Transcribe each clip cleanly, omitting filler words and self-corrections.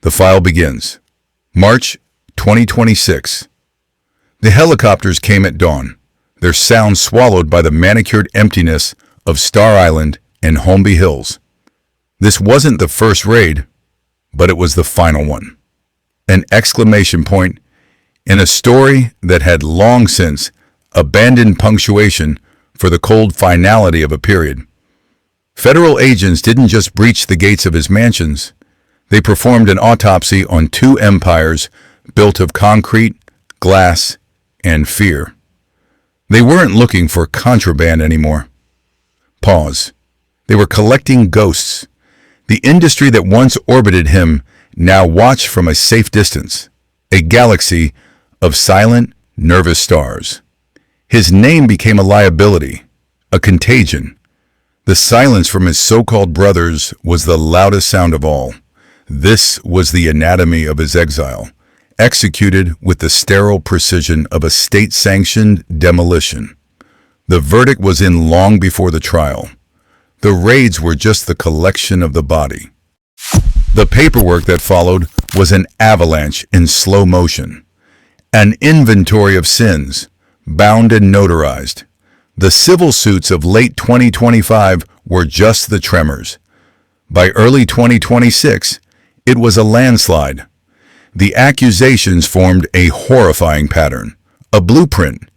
The file begins. March 2026. The helicopters came at dawn, their sound swallowed by the manicured emptiness of Star Island and Holmby Hills. This wasn't the first raid, but it was the final one. An exclamation point in a story that had long since abandoned punctuation for the cold finality of a period. Federal agents didn't just breach the gates of his mansions. They performed an autopsy on two empires built of concrete, glass, and fear. They weren't looking for contraband anymore. Pause. They were collecting ghosts. The industry that once orbited him now watched from a safe distance, a galaxy of silent, nervous stars. His name became a liability, a contagion. The silence from his so-called brothers was the loudest sound of all. This was the anatomy of his exile, executed with the sterile precision of a state-sanctioned demolition. The verdict was in long before the trial. The raids were just the collection of the body. The paperwork that followed was an avalanche in slow motion. An inventory of sins, bound and notarized. The civil suits of late 2025 were just the tremors. By early 2026, it was a landslide. The accusations formed a horrifying pattern, a blueprint.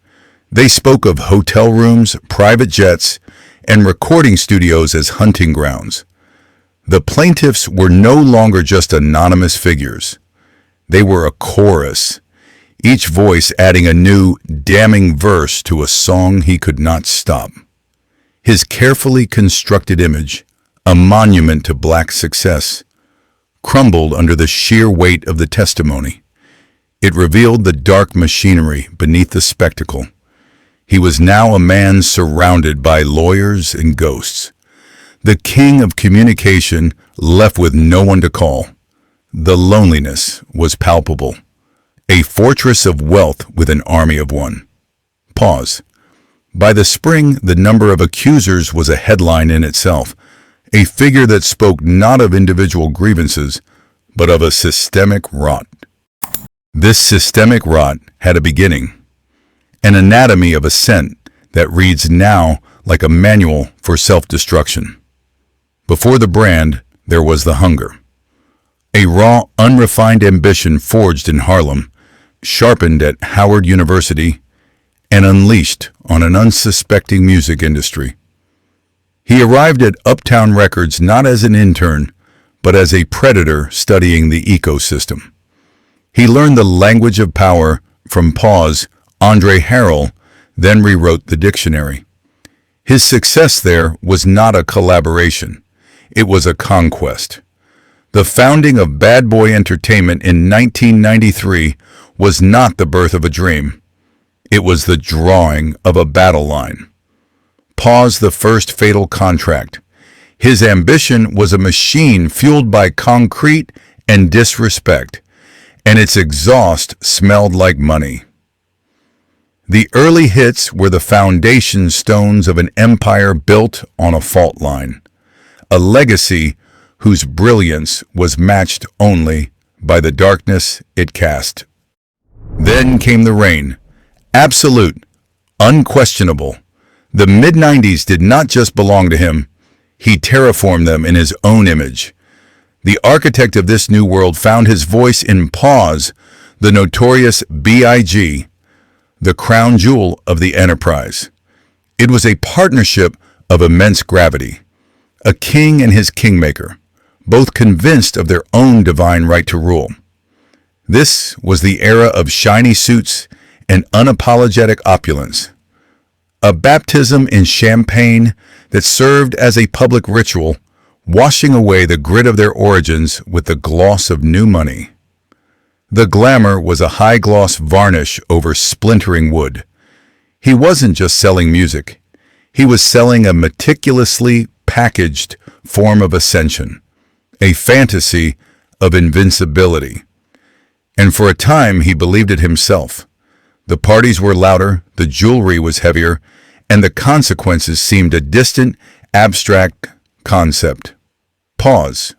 They spoke of hotel rooms, private jets, and recording studios as hunting grounds. The plaintiffs were no longer just anonymous figures. They were a chorus, each voice adding a new, damning verse to a song he could not stop. His carefully constructed image, a monument to black success, crumbled under the sheer weight of the testimony. It revealed the dark machinery beneath the spectacle. He was now a man surrounded by lawyers and ghosts. The king of communication left with no one to call. The loneliness was palpable. A fortress of wealth with an army of one. Pause. By the spring, the number of accusers was a headline in itself, a figure that spoke not of individual grievances, but of a systemic rot. This systemic rot had a beginning, an anatomy of ascent that reads now like a manual for self-destruction. Before the brand, there was the hunger. A raw, unrefined ambition forged in Harlem, sharpened at Howard University, and unleashed on an unsuspecting music industry. He arrived at Uptown Records not as an intern, but as a predator studying the ecosystem. He learned the language of power from Pause, Andre Harrell, then rewrote the dictionary. His success there was not a collaboration. It was a conquest. The founding of Bad Boy Entertainment in 1993 was not the birth of a dream. It was the drawing of a battle line. Pause the first fatal contract. His ambition was a machine fueled by concrete and disrespect, and its exhaust smelled like money. The early hits were the foundation stones of an empire built on a fault line, a legacy whose brilliance was matched only by the darkness it cast. Then came the rain, absolute, unquestionable. The mid-90s did not just belong to him. He terraformed them in his own image. The architect of this new world found his voice in Pause, the notorious B.I.G., the crown jewel of the enterprise. It was a partnership of immense gravity, a king and his kingmaker, both convinced of their own divine right to rule. This was the era of shiny suits and unapologetic opulence. A baptism in champagne that served as a public ritual, washing away the grit of their origins with the gloss of new money. The glamour was a high-gloss varnish over splintering wood. He wasn't just selling music. He was selling a meticulously packaged form of ascension, a fantasy of invincibility. And for a time, he believed it himself. The parties were louder, the jewelry was heavier, and the consequences seemed a distant, abstract concept. Pause,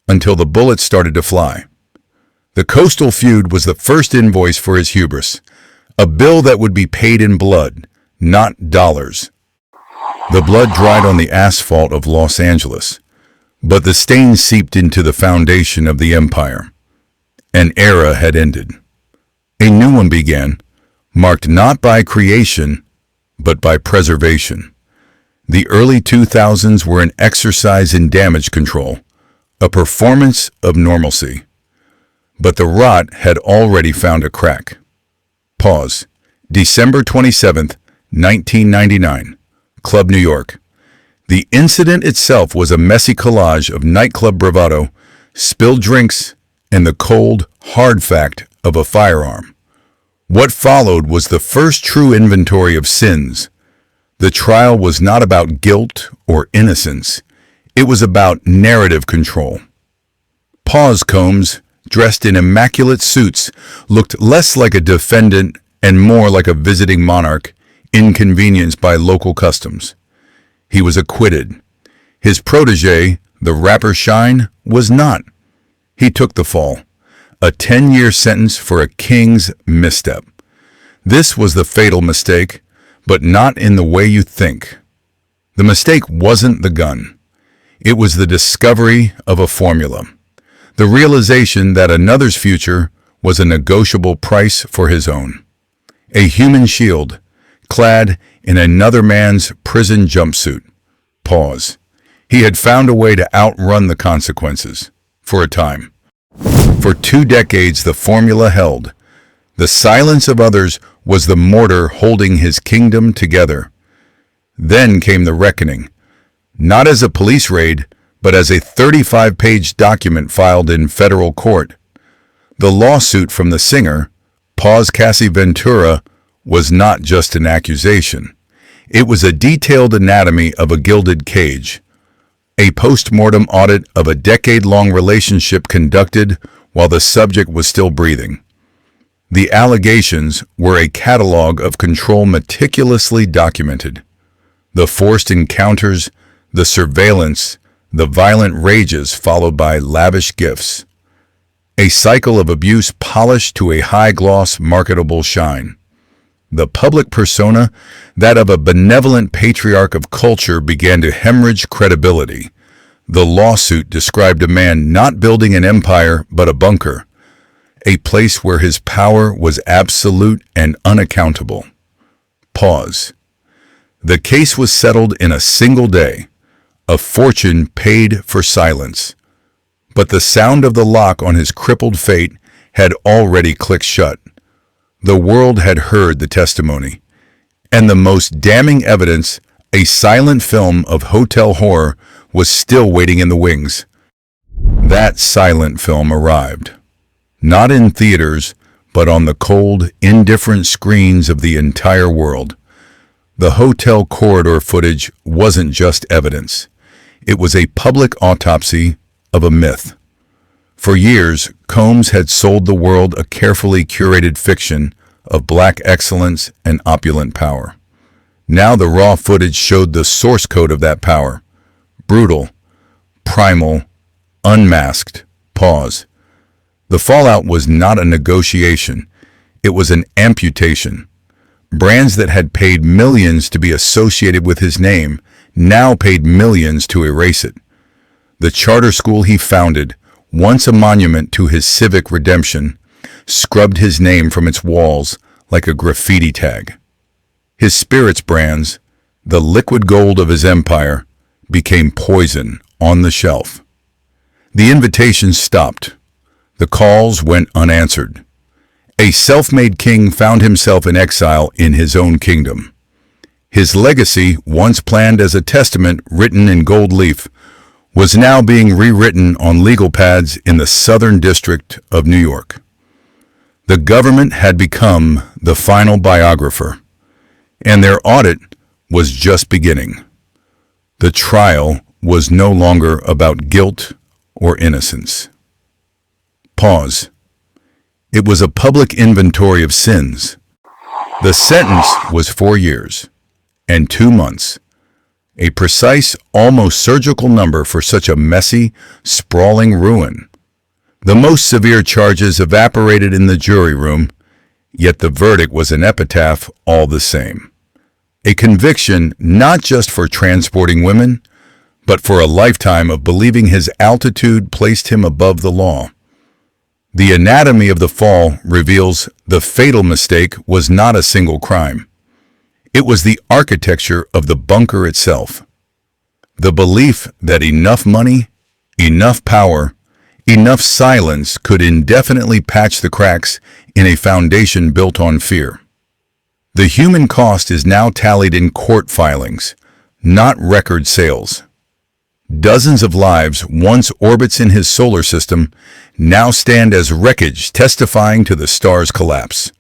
until the bullets started to fly. The coastal feud was the first invoice for his hubris, a bill that would be paid in blood, not dollars. The blood dried on the asphalt of Los Angeles, but the stain seeped into the foundation of the empire. An era had ended. A new one began, marked not by creation, but by preservation. The early 2000s were an exercise in damage control, a performance of normalcy. But the rot had already found a crack. Pause. December 27th, 1999. Club New York. The incident itself was a messy collage of nightclub bravado, spilled drinks, and the cold, hard fact of a firearm. What followed was the first true inventory of sins. The trial was not about guilt or innocence. It was about narrative control. Pause. Combs, dressed in immaculate suits, looked less like a defendant and more like a visiting monarch, inconvenienced by local customs. He was acquitted. His protege, the rapper Shine, was not. He took the fall. A 10-year sentence for a king's misstep. This was the fatal mistake, but not in the way you think. The mistake wasn't the gun. It was the discovery of a formula. The realization that another's future was a negotiable price for his own. A human shield, clad in another man's prison jumpsuit. Pause. He had found a way to outrun the consequences, for a time. For 2 decades the formula held. The silence of others was the mortar holding his kingdom together. Then came the reckoning, not as a police raid, but as a 35-page document filed in federal court. The lawsuit from the singer, Cassie Ventura, was not just an accusation. It was a detailed anatomy of a gilded cage, a post-mortem audit of a decade-long relationship conducted while the subject was still breathing. The allegations were a catalog of control meticulously documented. The forced encounters, the surveillance, the violent rages followed by lavish gifts. A cycle of abuse polished to a high-gloss, marketable shine. The public persona, that of a benevolent patriarch of culture, began to hemorrhage credibility. The lawsuit described a man not building an empire but a bunker, a place where his power was absolute and unaccountable. Pause. The case was settled in a single day, a fortune paid for silence. But the sound of the lock on his crippled fate had already clicked shut. The world had heard the testimony, and the most damning evidence, a silent film of hotel horror, was still waiting in the wings. That silent film arrived, not in theaters, but on the cold, indifferent screens of the entire world. The hotel corridor footage wasn't just evidence. It was a public autopsy of a myth. For years, Combs had sold the world a carefully curated fiction of black excellence and opulent power. Now the raw footage showed the source code of that power. Brutal, primal, unmasked. Pause. The fallout was not a negotiation. It was an amputation. Brands that had paid millions to be associated with his name now paid millions to erase it. The charter school he founded, once a monument to his civic redemption, scrubbed his name from its walls like a graffiti tag. His spirits brands, the liquid gold of his empire, became poison on the shelf. The invitations stopped. The calls went unanswered. A self-made king found himself in exile in his own kingdom. His legacy, once planned as a testament written in gold leaf, was now being rewritten on legal pads in the Southern District of New York. The government had become the final biographer, and their audit was just beginning. The trial was no longer about guilt or innocence. Pause. It was a public inventory of sins. The sentence was 4 years and 2 months. A precise, almost surgical number for such a messy, sprawling ruin. The most severe charges evaporated in the jury room, yet the verdict was an epitaph all the same. A conviction not just for transporting women, but for a lifetime of believing his altitude placed him above the law. The anatomy of the fall reveals the fatal mistake was not a single crime. It was the architecture of the bunker itself. The belief that enough money, enough power, enough silence could indefinitely patch the cracks in a foundation built on fear. The human cost is now tallied in court filings, not record sales. Dozens of lives once orbits in his solar system now stand as wreckage testifying to the star's collapse.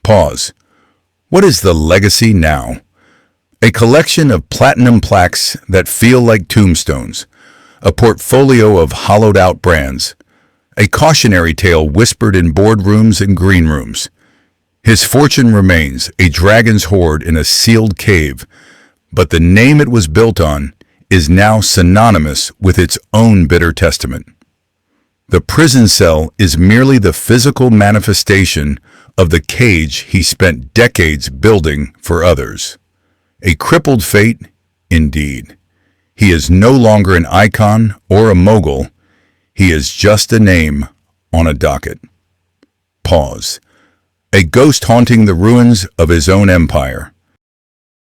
Pause. What is the legacy now? A collection of platinum plaques that feel like tombstones, a portfolio of hollowed-out brands, a cautionary tale whispered in boardrooms and green rooms. His fortune remains a dragon's hoard in a sealed cave, but the name it was built on is now synonymous with its own bitter testament. The prison cell is merely the physical manifestation of the cage he spent decades building for others. A crippled fate, indeed. He is no longer an icon or a mogul. He is just a name on a docket. Pause. A ghost haunting the ruins of his own empire.